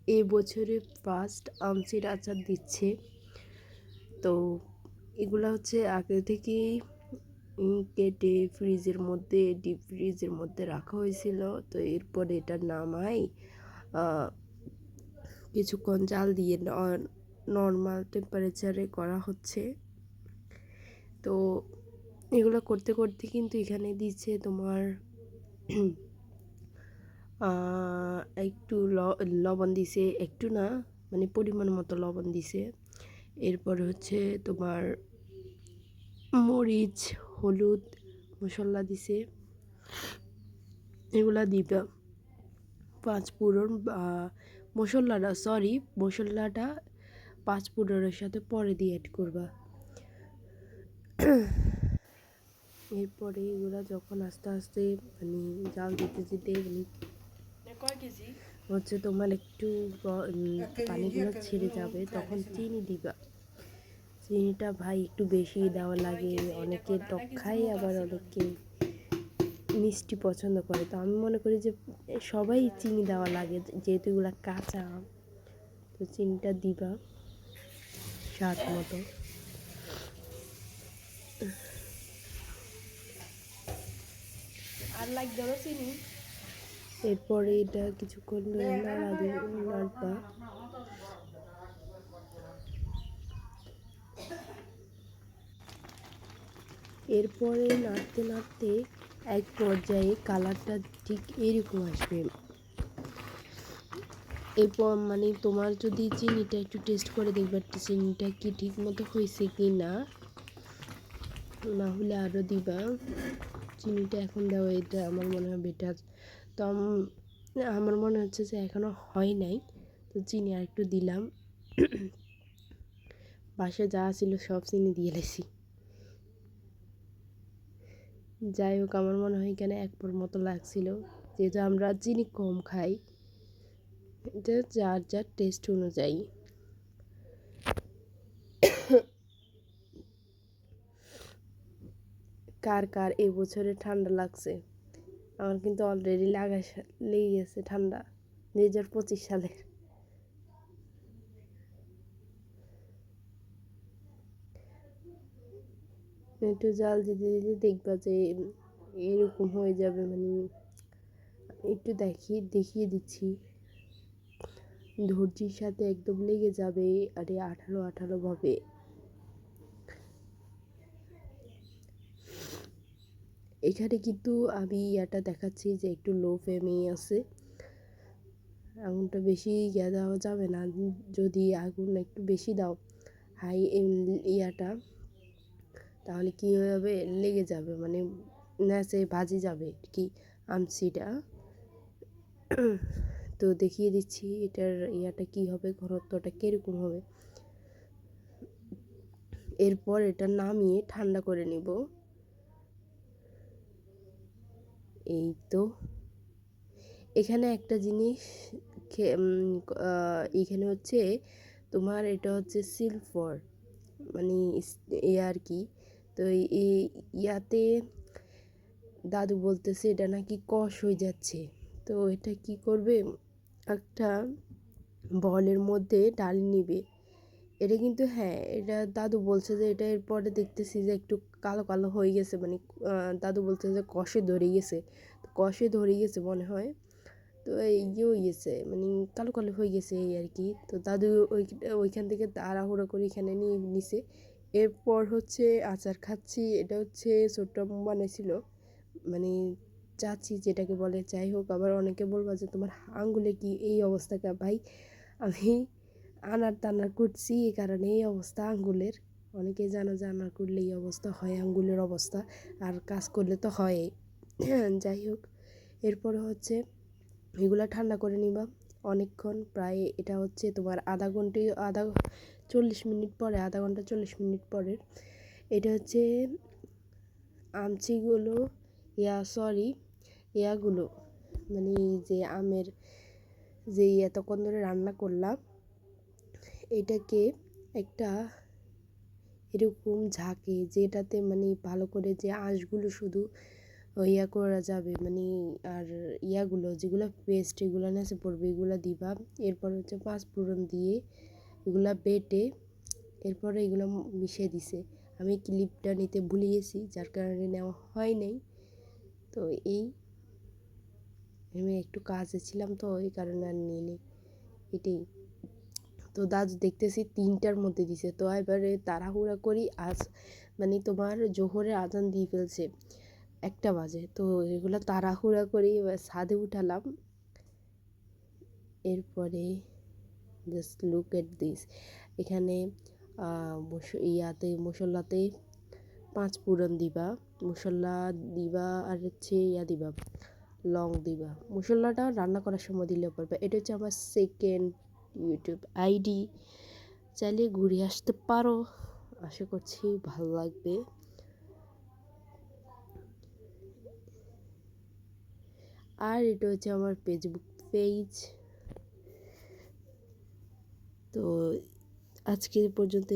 এই বছরে ফার্স্ট আমচির আচার দিচ্ছে। তো এগুলা হচ্ছে আগে থেকেই কেটে ফ্রিজের মধ্যে, ডিপ ফ্রিজের মধ্যে রাখা হয়েছিল। তো এরপর এটা নামাই কিছুক্ষণ জাল দিয়ে নর্মাল টেম্পারেচারে করা হচ্ছে। তো এগুলো করতে করতে কিন্তু এখানে দিচ্ছে তোমার একটু লবণ দিছে, একটু না মানে পরিমাণ মতো লবণ দিছে। এরপর হচ্ছে তোমার মরিচ, হলুদ, মশলা দিছে, এগুলা দিবা। পাঁচফোড়ন মশলাটা পাঁচফোড়নের সাথে পরে দিয়ে অ্যাড করবা। এরপরে এগুলা যখন আস্তে আস্তে মানে জাল দিতে দিতে মানে হচ্ছে তোমার একটু পানিগুলো ছেড়ে যাবে, তখন চিনি দিবা। চিনিটা ভাই একটু বেশি দেওয়া লাগে, অনেকে টক খায় আবার অনেকে মিষ্টি পছন্দ করে। তো আমি মনে করি যে সবাই চিনি দেওয়া লাগে, যেহেতু এগুলো কাঁচা আম। তো চিনিটা দিবা স্বাদ মতো। আর লাইক ধরো চিনি। এরপরে এটা কিছুক্ষণ নাড়বা। এরপরে নাড়তে নাড়তে এক পর্যায়ে কালারটা ঠিক এরকম আসবে। এরপর মানে তোমার যদি চিনিটা একটু টেস্ট করে দেখবে চিনিটা কি ঠিক মতো হয়েছে কি না, না হলে আরও দিবা। চিনিটা এখন দেওয়া এটা আমার মনে হয় বেটার। তো আমার মনে হচ্ছে যে এখনও হয় নাই, তো চিনি আর একটু দিলাম। বাসায় যা ছিল সব চিনি দিয়ে লেছি। যাই হোক, আমার মনে হয় এখানে এক পর মতো লাগছিল, যেহেতু আমরা চিনি কম খাই। এটা যার যার টেস্ট অনুযায়ী। কার কার এবছরে ঠান্ডা লাগছে? আমার কিন্তু অলরেডি লেগে গেছে ঠান্ডা 2025 সালের। একটু জাল দিতে দিতে দেখবা যে এরকম হয়ে যাবে। মানে একটু দেখিয়ে দিচ্ছি, ধৈর্যের সাথে একদম লেগে যাবে আর আঠালো আঠালো ভাবে। এখানে কিন্তু আমি এটা দেখাচ্ছি যে একটু লো ফ্লেমে আছে, আগুনটা বেশি দেওয়া যাবে না। যদি আগুন একটু বেশি দাও হাই তাহলে কি হয়ে যাবে, লেগে যাবে, মানে ন্যাচে ভাজি যাবে কি আমসিটা। তো দেখিয়ে দিচ্ছি এটার কি হবে, ঘনত্বটা কীরকম হবে। এরপর এটা নামিয়ে ঠান্ডা করে নিব। এই তো এখানে একটা জিনিস এখানে হচ্ছে তোমার এটা হচ্ছে সিলভার, মানে আর কি। তো এই ইয়াতে দাদু বলতেছে এটা নাকি কষ হয়ে যাচ্ছে। তো এটা কি করবে, একটা বলের মধ্যে ডাল নিবে। এটা কিন্তু হ্যাঁ, এটা দাদু বলছে যে এটা এরপরে দেখতেছি যে একটু কালো কালো হয়ে গেছে, মানে দাদু বলছে যে কষে ধরে গেছে। তো কষে ধরে গেছে মনে হয়। তো এই হয়ে গেছে, মানে কালো কালো হয়ে গেছে এই আর কি। তো দাদু ওইখান থেকে তাড়াহুড়ো করে এখানে নিয়ে নিছে। এরপর হচ্ছে আচার খাচ্ছি। এটা হচ্ছে ছোট্ট আম্মু বানাইছিল, মানে চাচি যেটাকে বলে। যাই হোক, আবার অনেকে বলবা যে তোমার আঙ্গুলে কি এই অবস্থা কা ভাই, আমি আনার টানার করছি এই কারণে এই অবস্থা আঙ্গুলের। অনেকেই জানো যে আনার করলে এই অবস্থা হয় আঙ্গুলের অবস্থা, আর কাজ করলে তো হয়। যাই হোক, এরপরে হচ্ছে এগুলা ঠান্ডা করে নিবা অনেকক্ষণ। প্রায় এটা হচ্ছে তোমার আধা 40 মিনিট পরে, আধা ঘন্টা 40 মিনিট পরের এটা হচ্ছে আমচিগুলো, ইয়াগুলো, মানে যে আমের যে এতক্ষণ ধরে রান্না করলাম, এটাকে একটা এরকম ঝাঁকে যেটাতে মানে ভালো করে যে আঁশগুলো শুধু ইয়া করা যাবে মানে আর ইয়াগুলো যেগুলো পেস্ট এগুলো নেচে পড়বে এগুলো দিবা। এরপর হচ্ছে পাঁচফোড়ন দিয়ে এগুলা বেটে এরপরে এগুলো মিশিয়ে দিছে। আমি ক্লিপটা নিতে ভুলে গেছি যার কারণে নেওয়া হয় নাই। তো এই আমি একটু কাজে ছিলাম তো এই কারণে আর নিয়ে নিই এটাই। তো দাদু দেখতেছি 3টার মধ্যে দিছে, তো এবারে তাড়াহুড়া করি আজ মানে তোমার জোহরের আজান দিয়ে ফেলছে 1টা বাজে। তো এগুলো তাড়াহুড়া করি এবার ছাদে উঠালাম। এরপরে জাস্ট লুক এট দিস, এখানে ইয়াতে মশলাতে পাঁচফোড়ন দিবা, মশলা দিবা আর হচ্ছে ইয়া দিবা লং দিবা। মশলাটা রান্না করার সময় দিলে পারবে। এটা হচ্ছে আমার সেকেন্ড ইউটিউব আইডি, চাইলে ঘুরে আসতে পারো, আশা করছি ভালো লাগবে। আর এটা হচ্ছে আমার ফেসবুক পেজ। তো আজকে এই পর্যন্ত।